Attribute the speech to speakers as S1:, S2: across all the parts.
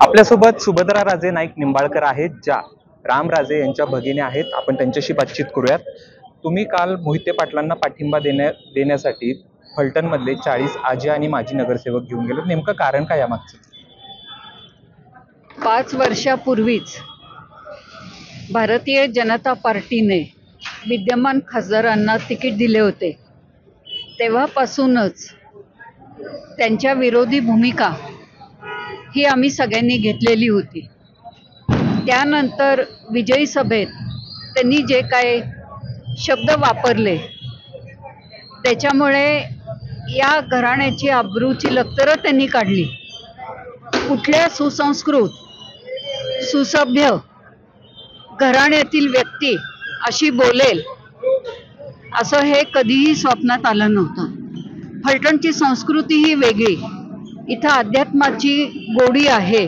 S1: आपल्यासोबत सुभद्रा राजे नाईक निंबाळकर आहेत, ज्या रामराजे यांच्या भगिनी आहेत। आपण त्यांच्याशी बातचीत करूयात। तुम्ही काल मोहिते पाटलांना पाठिंबा देण्यासाठी फलटण मधले 40 आजी आणि माजी नगरसेवक घेऊन गेले, नेमकं कारण काय यामागचं?
S2: 5 वर्षापूर्वीच भारतीय जनता पार्टीने विद्यमान खासदारांना तिकीट दिले होते। तेव्हापासूनच त्यांच्या विरोधी भूमिका ही आम्ही सगळ्यांनी घेतलेली होती। त्यानंतर विजयी सभेत त्यांनी जे काय शब्द वापरले त्याच्यामुळे या घराण्याची अब्रूची लक्तर त्यांनी काढली। कुठल्या सुसंस्कृत सुसभ्य घराण्यातील व्यक्ती अशी बोलेल असं हे कधीही स्वप्नात आलं नव्हतं। फलटणची संस्कृती ही वेगळी, इथं अध्यात्माची गोडी आहे,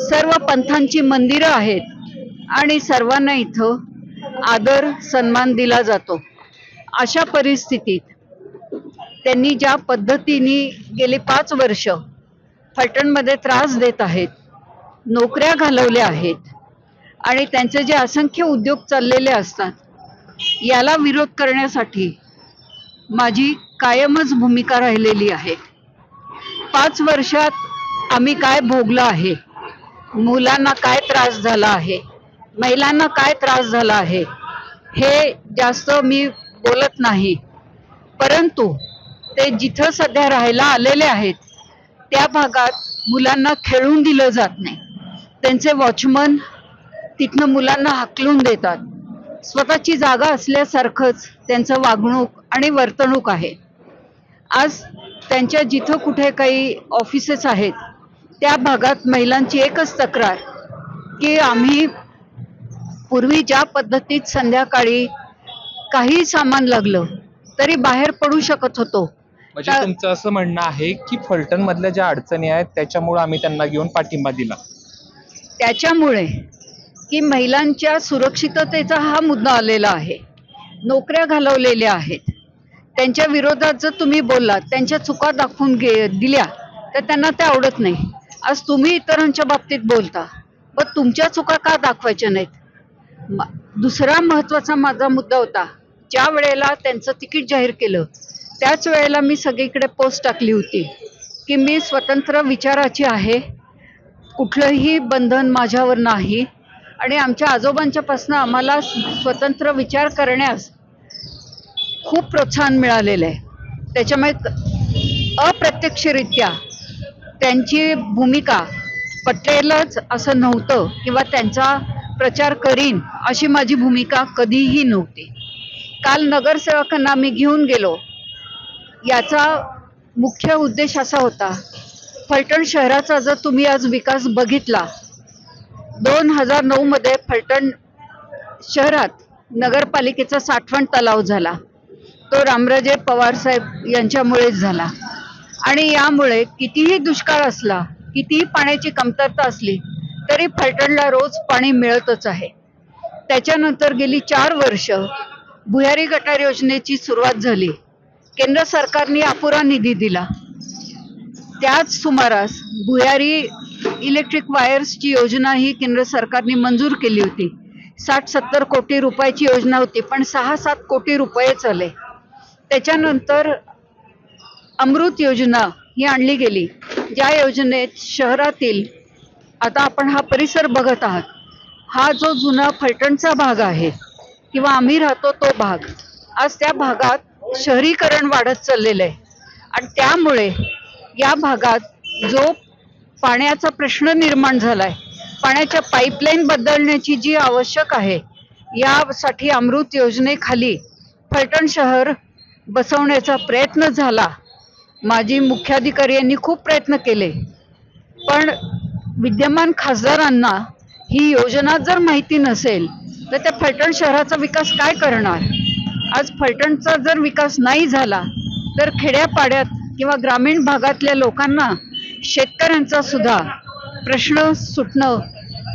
S2: सर्व पंथांची मंदिरं आहेत आणि सर्वांना इथं आदर सन्मान दिला जातो। अशा परिस्थितीत त्यांनी ज्या पद्धतीने गेली 5 वर्ष फलटणमध्ये त्रास देत आहेत, नोकऱ्या घालवल्या आहेत आणि त्यांचे जे असंख्य उद्योग चाललेले असतात, याला विरोध करण्यासाठी माझी कायमच भूमिका राहिलेली आहे। 5 वर्षात आम्ही काय भोगलं आहे, मुलांना काय त्रास झाला आहे, महिलांना काय त्रास झाला आहे, हे जास्त मी बोलत नाही। परंतु ते जिथं सध्या राहायला आलेले आहेत त्या भागात मुलांना खेळून दिलं जात नाही। त्यांचे वॉचमन तिथनं मुलांना हाकलून देतात। स्वतःची जागा असल्यासारखंच त्यांचं वागणूक आणि वर्तणूक आहे। आज त्यांच्या जिथं कुठे काही ऑफिसेस आहेत त्या भागात महिलांची एकच तक्रार की आम्ही पूर्वी ज्या पद्धतीत संध्याकाळी काही सामान लागलं तरी बाहेर पडू शकत होतो।
S1: म्हणजे तुमचं असं म्हणणं आहे की फलटण मधल्या ज्या अडचणी आहेत त्याच्यामुळे आम्ही त्यांना घेऊन पाठिंबा दिला।
S2: त्याच्यामुळे की महिलांच्या सुरक्षिततेचा हा मुद्दा आलेला आहे, नोकऱ्या घालवलेल्या आहेत। त्यांच्या विरोधात जर तुम्ही बोललात, त्यांच्या चुका दाखवून दिल्या तर त्यांना ते आवडत नाही। आज तुम्ही इतरांच्या बाबतीत बोलता, पण तुमच्या चुका का दाखवायच्या नाहीत? दुसरा महत्त्वाचा माझा मुद्दा होता, ज्या वेळेला त्यांचं तिकीट जाहीर केलं त्याच वेळेला मी सगळीकडे पोस्ट टाकली होती की मी स्वतंत्र विचाराची आहे, कुठलंही बंधन माझ्यावर नाही आणि आमच्या आजोबांच्यापासून आम्हाला स्वतंत्र विचार करण्यास खूप प्रोत्साहन मिळालेलं आहे। त्याच्यामुळे अप्रत्यक्षरित्या त्यांची भूमिका पटेलच असं नव्हतं किंवा त्यांचा प्रचार करीन अशी माझी भूमिका कधीही नव्हती। काल नगरसेवकांना मी घेऊन गेलो, याचा मुख्य उद्देश असा होता, फलटण शहराचा जर तुम्ही आज विकास बघितला, 2009 मध्ये फलटण शहरात नगरपालिकेचा साठवण तलाव झाला, तो रामराजे पवार साहेब यांच्यामुळेच झाला। आणि यामुळे कितीही दुष्काळ असला, कितीही पाण्याची कमतरता असली तरी फलटणला रोज पाणी मिळतच आहे। त्याच्यानंतर गेली 4 वर्ष भुयारी गटार योजनेची सुरुवात झाली, केंद्र सरकारने अपुरा निधी दिला। त्याच सुमारास भुयारी इलेक्ट्रिक वायर्सची योजना ही केंद्र सरकारने मंजूर केली होती। 60-70 कोटी रुपयाची योजना होती, पण 6-7 कोटी रुपये आले। त्याच्यानंतर अमृत योजना ही आणली गेली, ज्या योजनेत शहरातील, आता आपण हा परिसर बघत आहात, हा जो जुना फलटणचा भाग आहे किंवा आम्ही राहतो तो भाग, आज त्या भागात शहरीकरण वाढत चाललेलं आहे आणि त्यामुळे या भागात जो पाण्याचा प्रश्न निर्माण झालाय, पाण्याच्या पाईपलाईन बदलण्याची जी आवश्यक आहे, यासाठी अमृत योजनेखाली फलटण शहर बसवण्याचा प्रयत्न झाला। माजी मुख्याधिकारी यांनी खूप प्रयत्न केले, पण विद्यमान खासदारांना ही योजना जर माहिती नसेल तर त्या फलटण शहराचा विकास काय करणार? आज फलटणचा जर विकास नाही झाला तर खेड्यापाड्यात किंवा ग्रामीण भागातल्या लोकांना, शेतकऱ्यांचा सुद्धा प्रश्न सुटणं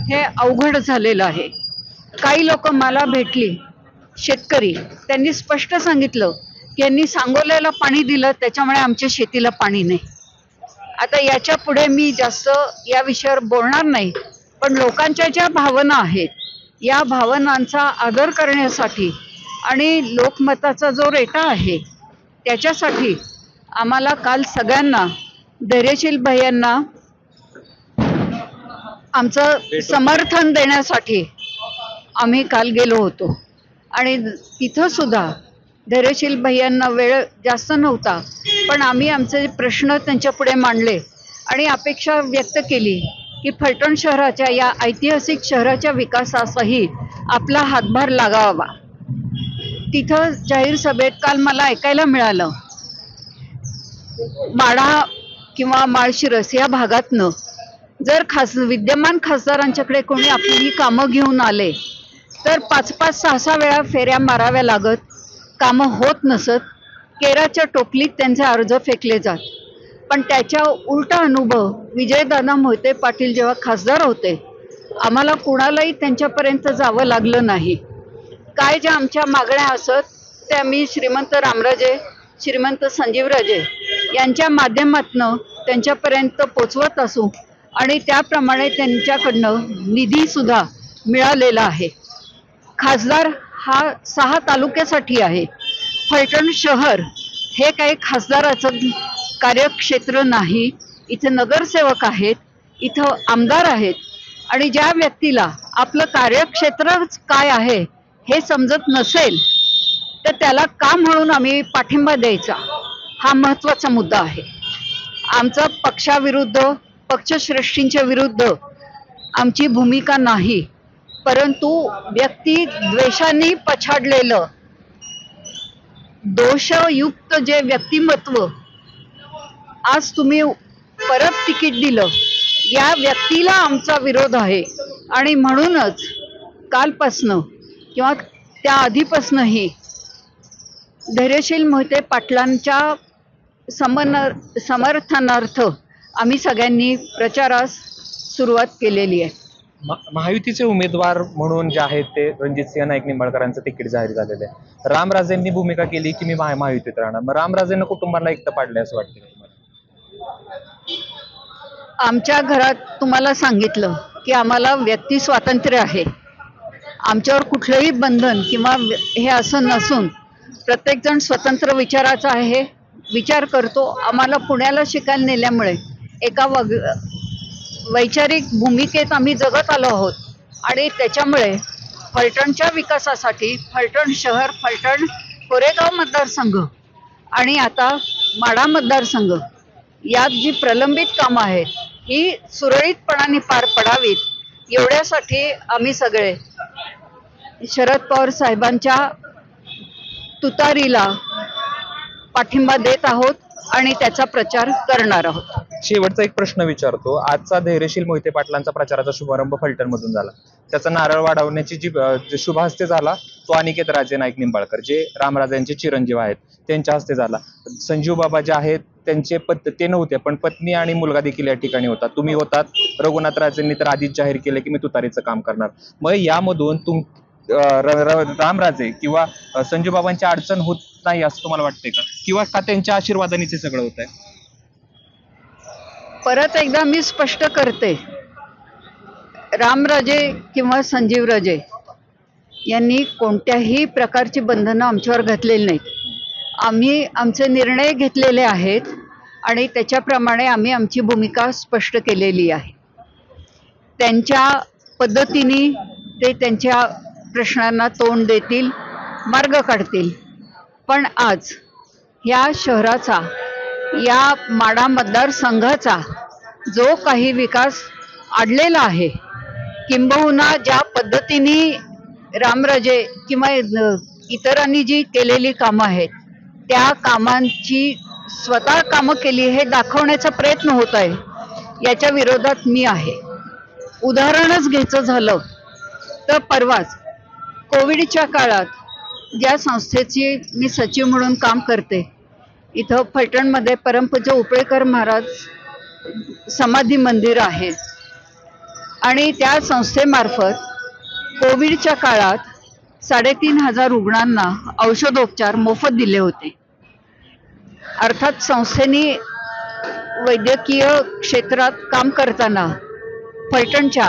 S2: हे अवघड झालेलं आहे। काही लोक मला भेटली, शेतकरी, त्यांनी स्पष्ट सांगितलं की यांनी सांगोल्याला पाणी दिलं त्याच्यामुळे आमच्या शेतीला पाणी नाही। आता याच्या पुढे मी जास्त या विषयावर बोलणार नाही, पण लोकांच्या ज्या भावना आहेत या भावनांचा आदर करण्यासाठी आणि लोकमताचा जो रेटा आहे त्याच्यासाठी आम्हाला काल सगळ्यांना, धैर्यशील भैयांना आमचं समर्थन देण्यासाठी आम्ही काल गेलो होतो. आणि तिथं सुद्धा धैर्यशील भैयांना वेळ जास्त नव्हता, पण आम्ही आमचे प्रश्न त्यांच्या पुढे मांडले आणि अपेक्षा व्यक्त केली की फलटण शहराच्या, या ऐतिहासिक शहराच्या विकासासही आपला हातभार लागावा. तिथं जाहीर सभेत काल मला ऐकायला मिळालं, माढा किंवा माळशिरस या भागातनं जर विद्यमान खासदारांच्याकडे कोणी आपली ही कामं घेऊन आले तर 5-5, 6-6 वेळा फेऱ्या माराव्या लागत, कामं होत नसत, केराच्या टोपलीत त्यांचे अर्ज फेकले जात. पण त्याच्या उलटा अनुभव विजयदादा मोहिते पाटील जेव्हा खासदार होते, आम्हाला कुणालाही त्यांच्यापर्यंत जावं लागलं नाही. काय ज्या आमच्या मागण्या असत त्या आम्ही श्रीमंत रामराजे, श्रीमंत संजीवराजे यांच्या माध्यमातनं त्यांच्यापर्यंत पोचवत असू आणि त्याप्रमाणे त्यांच्याकडनं निधी सुद्धा मिळालेला आहे. खासदार हा 6 तालुक्यासाठी आहे. फलटण शहर हे काही खासदाराचं कार्यक्षेत्र नाही. इथं नगरसेवक आहेत, इथं आमदार आहेत आणि ज्या व्यक्तीला आपलं कार्यक्षेत्र काय आहे हे समजत नसेल तर त्याला का म्हणून आम्ही पाठिंबा द्यायचा, हा महत्त्वाचा मुद्दा आहे. आमचा पक्षाविरुद्ध, पक्षश्रेष्ठींच्या विरुद्ध आमची भूमिका नाही, परंतु व्यक्ती द्वेषाने पछाडलेलं दोषयुक्त जे व्यक्तिमत्व आज तुम्ही परत तिकीट दिलं, या व्यक्तीला आमचा विरोध आहे. आणि म्हणूनच कालपासनं किंवा त्या आधीपासनंही धैर्यशील मोहिते पाटलांच्या समर्थनार्थ आम्ही सगळ्यांनी प्रचारास सुरुवात केलेली आहे.
S1: महायुतीचे उमेदवार म्हणून जे आहेत ते रणजितसिंह नाईक निंबाळकरांचं तिकीट जाहीर झालेलं आहे. रामराजेंनी भूमिका केली की मी महायुतीत राहणार. मग रामराजेंना कुटुंबाला एकटं पाडले असं वाटतं तुम्हाला?
S2: आमच्या घरात तुम्हाला सांगितलं की आम्हाला व्यक्ती स्वातंत्र्य आहे. आमच्यावर कुठलंही बंधन किंवा हे असं नसून प्रत्येक जण स्वतंत्र विचाराचा आहे, विचार करतो. आम्हाला पुण्याला शिकायला नेल्यामुळे एका वैचारिक भूमिकेत आम्ही जगत आलो आहोत आणि त्याच्यामुळे फलटणच्या विकासासाठी फलटण शहर, फलटण कोरेगाव मतदारसंघ आणि आता माढा मतदारसंघ यात जी प्रलंबित कामं आहेत ही सुरळीतपणाने पार पडावीत एवढ्यासाठी आम्ही सगळे शरद पवार साहेबांच्या तुतारीला पाठिंबा देत आहोत आणि त्याचा प्रचार करणार आहोत.
S1: शेवटचा एक प्रश्न विचारतो. आजचा धैर्यशील मोहिते पाटलांचा प्रचाराचा शुभारंभ फलटण मधून झाला. त्याचा नारळ वाढवण्याची जी शुभ हस्ते झाला तो अनिकेत राजे नाईक निंबाळकर जे रामराजांचे चिरंजीव आहेत त्यांच्या हस्ते झाला. संजीव बाबा जे आहेत त्यांचे ते नव्हते, पण पत्नी आणि मुलगा देखील या ठिकाणी होता. तुम्ही होतात. रघुनाथ राजेंनी तर आधीच जाहीर केलं की मी तुतारीचं काम करणार. मग यामधून रामराजे किंवा संजू बाबांची अडचण होत नाही असं तुम्हाला वाटते का, किंवा का त्यांच्या आशीर्वादानेच सगळं होत आहे?
S2: परत एकदा मी स्पष्ट करते, रामराजे किंवा संजीवराजे यांनी कोणत्याही प्रकारची बंधनं आमच्यावर घातलेली नाहीत. आम्ही आमचे निर्णय घेतलेले आहेत आणि त्याच्याप्रमाणे आम्ही आमची भूमिका स्पष्ट केलेली आहे. त्यांच्या पद्धतीने ते त्यांच्या प्रश्नांना तोंड देतील, मार्ग काढतील. पण आज या शहराचा, या माढा मतदारसंघाचा जो काही विकास अडलेला आहे, किंबहुना ज्या पद्धतीने रामराजे किंवा इतरांनी जी केलेली कामं आहेत त्या कामांची स्वतः कामं केली हे दाखवण्याचा प्रयत्न होत आहे, याच्या विरोधात मी आहे. उदाहरणच घ्यायचं झालं तर परवाच कोविडच्या काळात ज्या संस्थेची मी सचिव म्हणून काम करते, इथं फलटणमध्ये परमपूज्य उपळेकर महाराज समाधी मंदिर आहे आणि त्या संस्थेमार्फत कोविडच्या काळात 3,500 रुग्णांना औषधोपचार मोफत दिले होते. अर्थात संस्थेने वैद्यकीय क्षेत्रात काम करताना फलटणच्या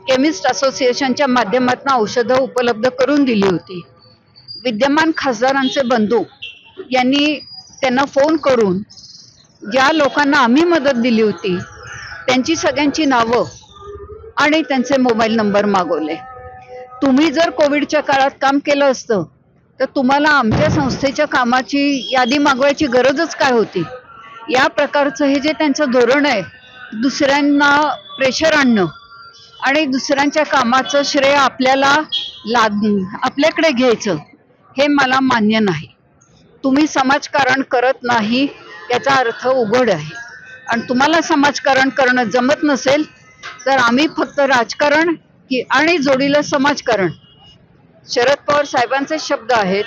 S2: केमिस्ट असोसिएशनच्या माध्यमातून औषधं उपलब्ध करून दिली होती. विद्यमान खासदारांचे बंधू यांनी त्यांना फोन करून ज्या लोकांना आम्ही मदत दिली होती त्यांची सगळ्यांची नावं आणि त्यांचे मोबाईल नंबर मागवले. तुम्ही जर कोविडच्या काळात काम केलं असतं तर तुम्हाला आमच्या संस्थेच्या कामाची यादी मागवायची गरजच काय होती. या प्रकारचं हे जे त्यांचं धोरण आहे, दुसऱ्यांना प्रेशर आणणं आणि दुसऱ्यांच्या कामाचं श्रेय आपल्याकडे घ्यायचं, हे मला मान्य नाही. तुम्ही समाजकारण करत नाही याचा अर्थ उघड आहे. आणि तुम्हाला समाजकारण करणं जमत नसेल तर आम्ही फक्त राजकारण आणि जोडीला समाजकारण. शरद पवार साहेबांचे शब्द आहेत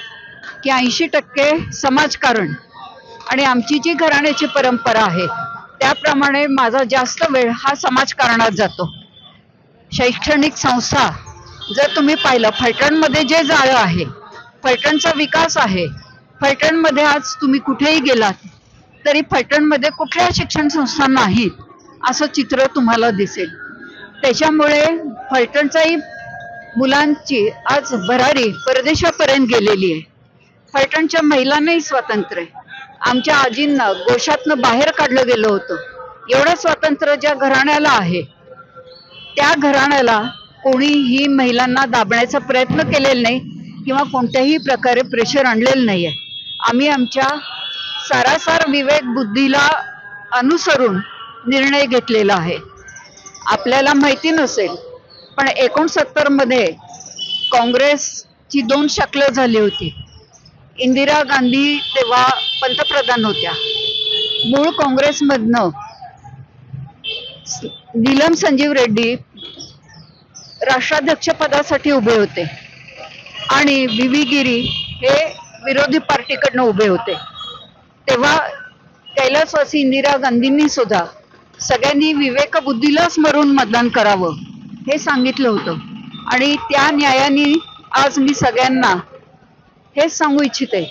S2: की 80% समाजकारण, आणि आमची जी घराण्याची परंपरा आहे त्याप्रमाणे माझा जास्त वेळ हा समाजकारणात जातो. शैक्षणिक संस्था जर तुम्ही पाहिलं, फलटणमध्ये जे जाळं आहे, फलटणचा विकास आहे, फलटणमध्ये आज तुम्ही कुठेही गेलात तरी फलटणमध्ये कुठल्या शिक्षण संस्था नाहीत असं चित्र तुम्हाला दिसेल. त्याच्यामुळे फलटणचाही मुलांची आज भरारी परदेशापर्यंत गेलेली आहे. फलटणच्या महिलांनाही स्वातंत्र्य आहे. आमच्या आजींना गोशातनं बाहेर काढलं गेलं होतं. एवढं स्वातंत्र्य ज्या घराण्याला आहे त्या घराण्याला कोणीही महिलांना दाबण्याचा प्रयत्न केलेला नाही किंवा कोणत्याही प्रकारे प्रेशर आणलेलं नाही आहे. आम्ही आमच्या सारासार विवेक बुद्धीला अनुसरून निर्णय घेतलेला आहे. आपल्याला माहिती नसेल पण 69 मध्ये काँग्रेसची 2 शक्ल झाली होती. इंदिरा गांधी तेव्हा पंतप्रधान होत्या. मूळ काँग्रेसमधनं नीलम संजीव रेड्डी राष्ट्राध्यक्ष पदासाठी उभे होते आणि व्ही गिरी हे विरोधी पार्टीकडनं उभे होते. तेव्हा कैलासवासी इंदिरा गांधींनी सुद्धा सगळ्यांनी विवेकबुद्धीला स्मरून मतदान करावं हे सांगितलं होतं. आणि त्या न्यायाने आज मी सगळ्यांना हेच सांगू इच्छिते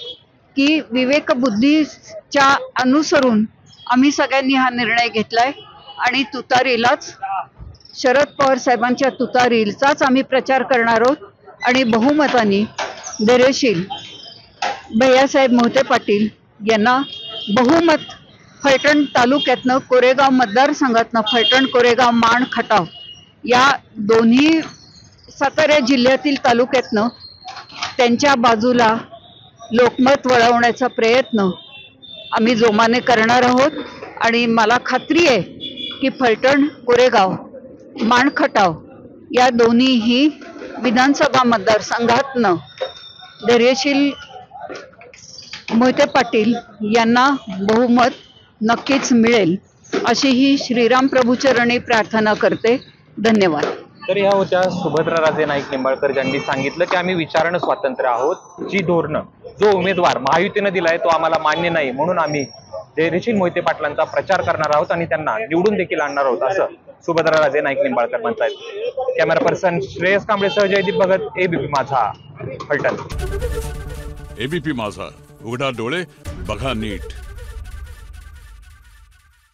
S2: की विवेकबुद्धीच्या अनुसरून आम्ही सगळ्यांनी हा निर्णय घेतलाय आणि तुतारीलाच, शरद पवार साहेबांच्या तुतारीचाच आम्ही प्रचार करणार आहोत. आणि बहुमताने धैर्यशील भैयासाहेब मोहिते पाटील यांना बहुमत फलटण तालुक्यातनं, कोरेगाव मतदारसंघातनं, फलटण, कोरेगाव, माण, खटाव या दोन्ही सातारा जिल्ह्यातील तालुक्यातनं त्यांच्या बाजूला लोकमत वळवण्याचा प्रयत्न आम्ही जोमाने करणार आहोत. आणि मला खात्री आहे की फलटण, कोरेगाव, माण, खटाव या दोन्हीही विधानसभा मतदारसंघातनं धैर्यशील मोहिते पाटील यांना बहुमत नक्कीच मिळेल अशी ही श्रीराम प्रभूचरणी प्रार्थना करते. धन्यवाद.
S1: तर ह्या होत्या सुभद्राराजे नाईक निंबाळकर, ज्यांनी सांगितलं की आम्ही विचारणं स्वातंत्र्य आहोत. जी धोरणं, जो उमेदवार महायुतीनं दिलाय तो आम्हाला मान्य नाही, म्हणून आम्ही धैर्यशील मोहिते पाटलांचा प्रचार करणार आहोत आणि त्यांना निवडून देखील आणणार आहोत, असं सुभद्राराजे नाईक निंबाळकर म्हणतायत. कॅमेरा पर्सन श्रेयस कांबळेसह जयदीप भगत, एबीपी माझा, फलटण.
S3: एबीपी माझा, उघडा डोळे बघा नीट.